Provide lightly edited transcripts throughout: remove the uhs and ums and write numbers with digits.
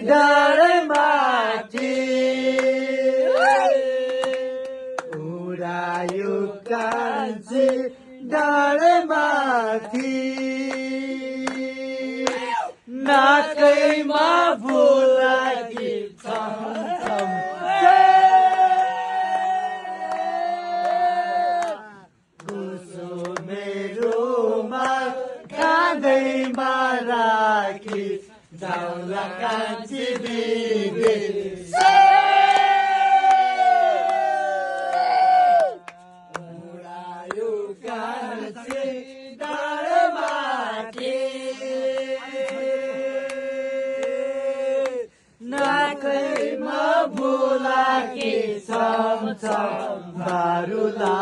डाँडामाथि उडायो कान्छी डाँडामाथि नाकैमा फुलाकी छमछम कुसुमे रुमाल काँधैमा राखी जाउँला कान्छी विदेश उडायो कान्छी डाँडामाथि नाकैमा फुलाकी छमछम बारुला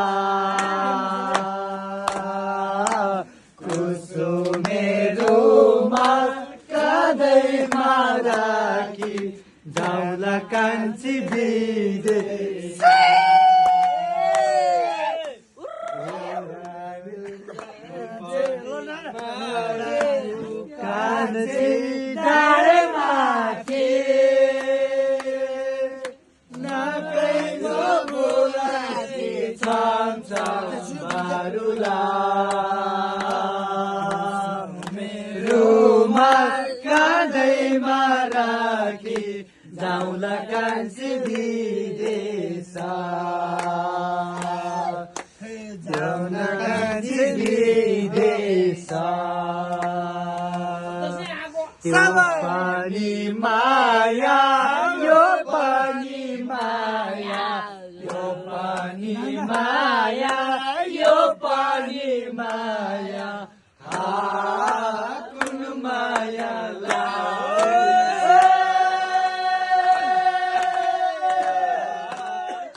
कुसुमे रुमाल काँधैमा राखी जाउँला कान्छी विदेश कान्छी डाँडामाथि नाकैमा फुलाकी छमछम बारुला रुमाल काँधैमा राखी जाउँला कान्छी विदेश जाउँला कान्छी विदेश त्यो पनि माया यो पनि माया यो पनि माया यो पनि माया कुन माया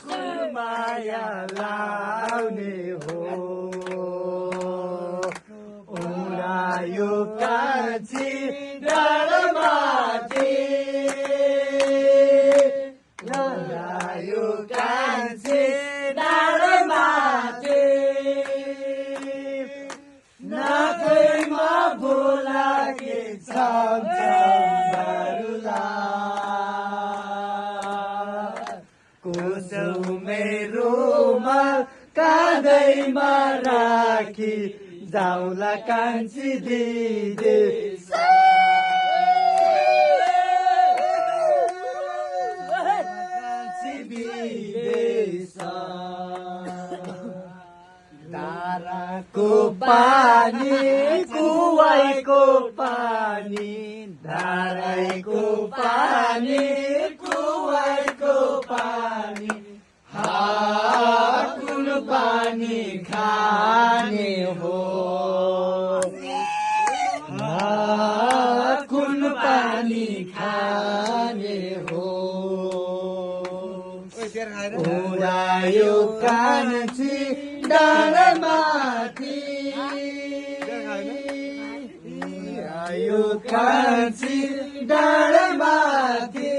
कुन माया लाउने हो उडायो कान्छी डाँडामाथि उडायो कान्छी डाँडामाथि नाकैमा फुलाकी छमछम बारुला कुसुमे रुमाल काँधैमा राखी जाउँला कान्छी विदेश कान्छी विदेश धाराको पानी कुवाईको पानी धाराको पानी कुवाईको पानी कुन पानी खाने हो कुन पानी खाने हो उडायो कान्छी डाँडामाथि उडायो कान्छी डाँडामाथि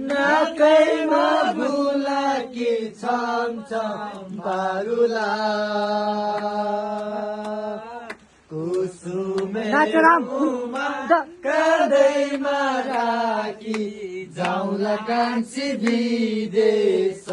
नाकैमा फुलाकी छमछम बारुला कुसुमे रुमाल काँधैमा राखी जाउँला कान्छी विदेश